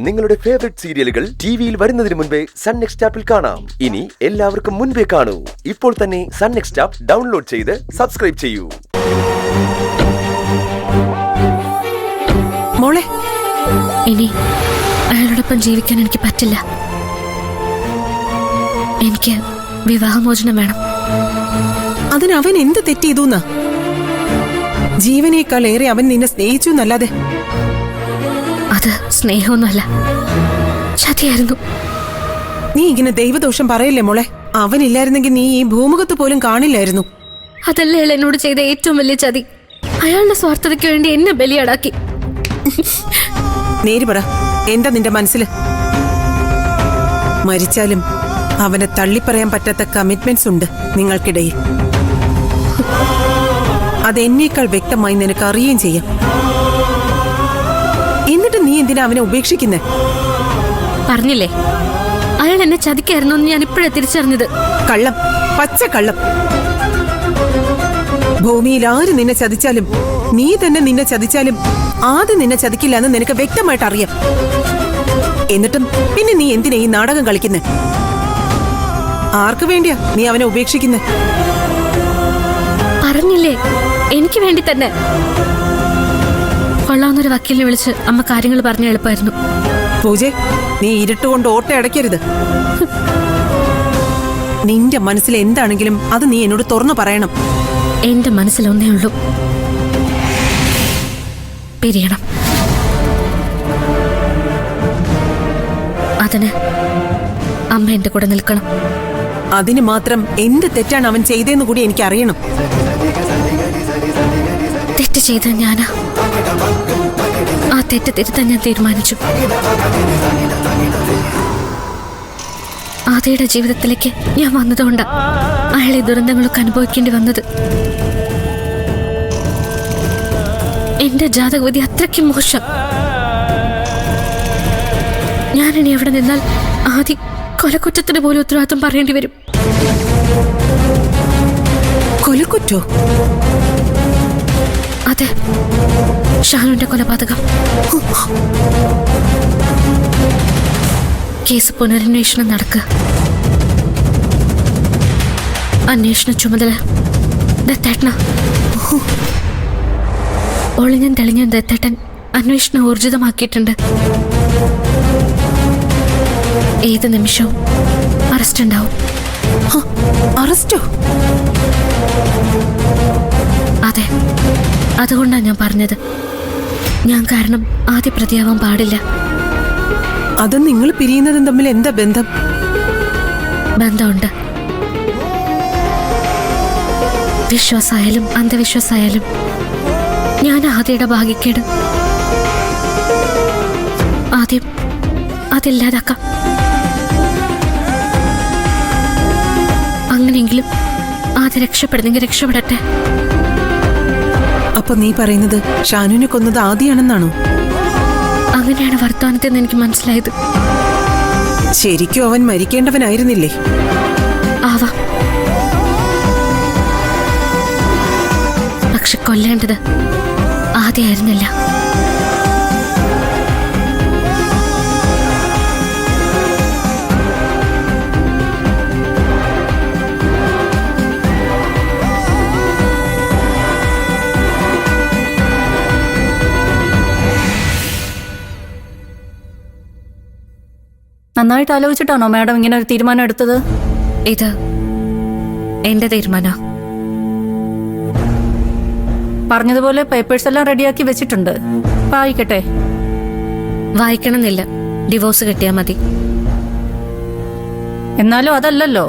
നിങ്ങളുടെ ഫേവറേറ്റ് സീരിയലുകൾ ടിവിയിൽ വരുന്നതിന് മുൻപേ സൺ നെക്സ്റ്റ് ആപ്പിൽ കാണാം. ഇനി എല്ലാവർക്കും മുൻപേ കാണൂ. ഇപ്പോൾ തന്നെ സൺ നെക്സ്റ്റ് ആപ്പ് ഡൗൺലോഡ് ചെയ്ത് സബ്സ്ക്രൈബ് ചെയ്യൂ. മോളെ, ഇനി അയാളോടൊപ്പം ജീവിക്കാൻ എനിക്ക് പറ്റില്ല. എനിക്ക് വിവാഹമോചനം വേണം. അതിന് അവൻ എന്ത് തെറ്റ് ചെയ്തു? ജീവനേക്കാൾ ഏറെ അവൻ നിന്നെ സ്നേഹിച്ചു എന്നല്ലാതെ. അത് സ്നേഹമൊന്നുമല്ല, ചതിയായിരുന്നു. നീ ഇങ്ങനെ ദൈവദോഷം പറയല്ലേ മോളെ. അവനില്ലായിരുന്നെങ്കിൽ നീ ഈ ഭൂമുഖത്ത് പോലും കാണില്ലായിരുന്നു. അതല്ലേ അയാൾ എന്നോട് ചെയ്ത ഏറ്റവും വലിയ ചതി. അയാളുടെ സ്വാർത്ഥതയ്ക്ക് വേണ്ടി എന്നെ ബലിയാടാക്കി. നേര് പറ, എന്താ നിന്റെ മനസ്സിൽ? മരിച്ചാലും അവനെ തള്ളിപ്പറയാൻ പറ്റാത്ത കമ്മിറ്റ്മെന്റ്സ് ഉണ്ട് നിങ്ങൾക്കിടയിൽ. അതെന്നേക്കാൾ വ്യക്തമായി നിനക്ക് അറിയുകയും ചെയ്യാം. എന്നിട്ട് നീ എന്തിനാ അവനെ ഉപേക്ഷിക്കുന്നേ? പറഞ്ഞില്ലേ, അയാൾ എന്നെ ചതിക്കായിരുന്നു എന്ന് ഞാൻ ഇപ്പോഴാണ് തിരിച്ചറിഞ്ഞത്. കള്ളം, പച്ച കള്ളം. ഭൂമിയിൽ ആര് നിന്നെ ചതിച്ചാലും, നീ തന്നെ നിന്നെ ചതിച്ചാലും ആദ്യം നിന്നെ ചതിക്കില്ല എന്ന് നിനക്ക് വ്യക്തമായിട്ട് അറിയാം. എന്നിട്ടും പിന്നെ നീ എന്തിനാ ഈ നാടകം കളിക്കുന്നേ? ആർക്ക് വേണ്ടിയാ നീ അവനെ ഉപേക്ഷിക്കുന്നേ? പറഞ്ഞില്ലേ, എനിക്ക് വേണ്ടി തന്നെ. കൊള്ളാവുന്നൊരു വക്കീലിനെ വിളിച്ച് അമ്മ കാര്യങ്ങൾ പറഞ്ഞ എളുപ്പമായിരുന്നു. പൂജെ, നീ ഇരുട്ടുകൊണ്ട് ഓട്ട അടയ്ക്കരുത്. നിന്റെ മനസ്സിൽ എന്താണെങ്കിലും അത് നീ എന്നോട് തുറന്നു പറയണം. എന്റെ മനസ്സിൽ ഒന്നേ ഉള്ളൂ, പിരിയണം. അതിന് അമ്മ എന്റെ കൂടെ നിൽക്കണം. അതിന് മാത്രം എന്ത് തെറ്റാണ് അവൻ ചെയ്തതെന്ന് കൂടി എനിക്ക് അറിയണം. തെറ്റ് ചെയ്ത ഞാനാ. ആ തെറ്റ് തിരുത്താൻ ഞാൻ തീരുമാനിച്ചു. ആദിയുടെ ജീവിതത്തിലേക്ക് ഞാൻ വന്നതുകൊണ്ടാ അയാളെ ദുരന്തങ്ങളൊക്കെ അനുഭവിക്കേണ്ടി വന്നത്. എന്റെ ജാതകവിധി അത്രയ്ക്ക് മോശം. ഞാനിനി എവിടെ നിന്നാൽ ആദ്യം കൊലക്കുറ്റത്തിന് പോലും ഉത്തരവാദിത്വം പറയേണ്ടി വരും. കൊലക്കുറ്റോ? അതെ, ഷാനുവിന്റെ കൊലപാതകം. കേസ് പുനരന്വേഷണം നടക്കുക. അന്വേഷണ ചുമതല ദത്തേട്ടന. ഒളിഞ്ഞും തെളിഞ്ഞും ദത്തേട്ടൻ അന്വേഷണം ഊർജിതമാക്കിയിട്ടുണ്ട്. ഏത് നിമിഷവും അറസ്റ്റ് ഉണ്ടാവും. അറസ്റ്റോ? അതെ, അതുകൊണ്ടാണ് ഞാൻ പറഞ്ഞത്, ഞാൻ കാരണം ആദ്യ പ്രതിയാവാൻ പാടില്ല. അത് നിങ്ങൾ പിരിയുന്നതും തമ്മിൽ എന്താ ബന്ധം? ബന്ധമുണ്ട്. വിശ്വാസമായാലും അന്ധവിശ്വാസമായാലും ഞാൻ ആദ്യയുടെ ഭാഗ്യക്കേട്. ആദ്യം അതില്ലാതാക്കാം. അങ്ങനെയെങ്കിലും ആദ്യം രക്ഷപ്പെടുന്നെങ്കിൽ രക്ഷപ്പെടട്ടെ. അപ്പൊ നീ പറയുന്നത് ഷാനുവിനെ കൊന്നത് ആദിയാണെന്നാണോ? അങ്ങനെയാണ് വർത്തമാനത്തിൽ നിന്ന് എനിക്ക് മനസ്സിലായത്. ശരിക്കും അവൻ മരിക്കേണ്ടവനായിരുന്നില്ലേ? ആവാം, പക്ഷെ കൊല്ലേണ്ടത് ആദ്യമായിരുന്നില്ല. നന്നായിട്ട് ആലോചിച്ചിട്ടാണോ മാഡം ഇങ്ങനെ ഒരു തീരുമാനം എടുത്തത്? ഇത് എന്റെ തീരുമാനം. പറഞ്ഞതുപോലെ പേപ്പേഴ്സ് എല്ലാം റെഡിയാക്കി വെച്ചിട്ടുണ്ട്. വായിക്കട്ടെ? വായിക്കണമെന്നില്ല, ഡിവോഴ്സ് കിട്ടിയാൽ മതി. എന്നാലും അതല്ലല്ലോ,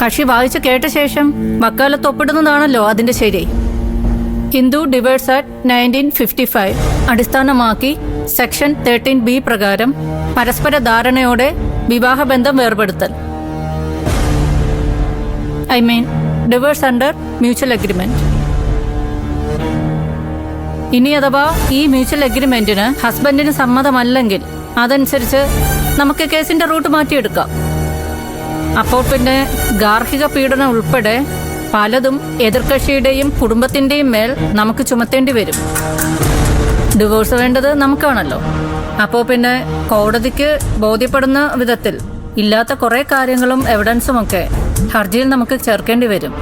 കക്ഷി വായിച്ച് കേട്ട ശേഷം വക്കാലത്ത് ഒപ്പിടുന്നതാണല്ലോ അതിന്റെ ശരി. ഹിന്ദു ഡിവേഴ്സ് ആക്ട് 1955 അടിസ്ഥാനമാക്കി സെക്ഷൻ 13B പ്രകാരം പരസ്പര ധാരണയോടെ വിവാഹബന്ധം വേർപെടുത്തൽ. I mean divorce under mutual agreement. ഇനി അഥവാ ഈ മ്യൂച്വൽ അഗ്രിമെന്റിന് ഹസ്ബൻഡിന് സമ്മതമല്ലെങ്കിൽ അതനുസരിച്ച് നമുക്ക് കേസിന്റെ റൂട്ട് മാറ്റിയെടുക്കാം. അപ്പോൾ പിന്നെ ഗാർഹിക പീഡനം ഉൾപ്പെടെ പലതും എതിർകക്ഷിയുടെയും കുടുംബത്തിന്റെയും മേൽ നമുക്ക് ചുമത്തേണ്ടി വരും. ഡിവോഴ്സ് വേണ്ടത് നമുക്കാണല്ലോ. അപ്പോൾ പിന്നെ കോടതിക്ക് ബോധ്യപ്പെടുന്ന വിധത്തിൽ ഇല്ലാത്ത കുറെ കാര്യങ്ങളും എവിഡൻസും ഒക്കെ ഹർജിയിൽ നമുക്ക് ചേർക്കേണ്ടി വരും.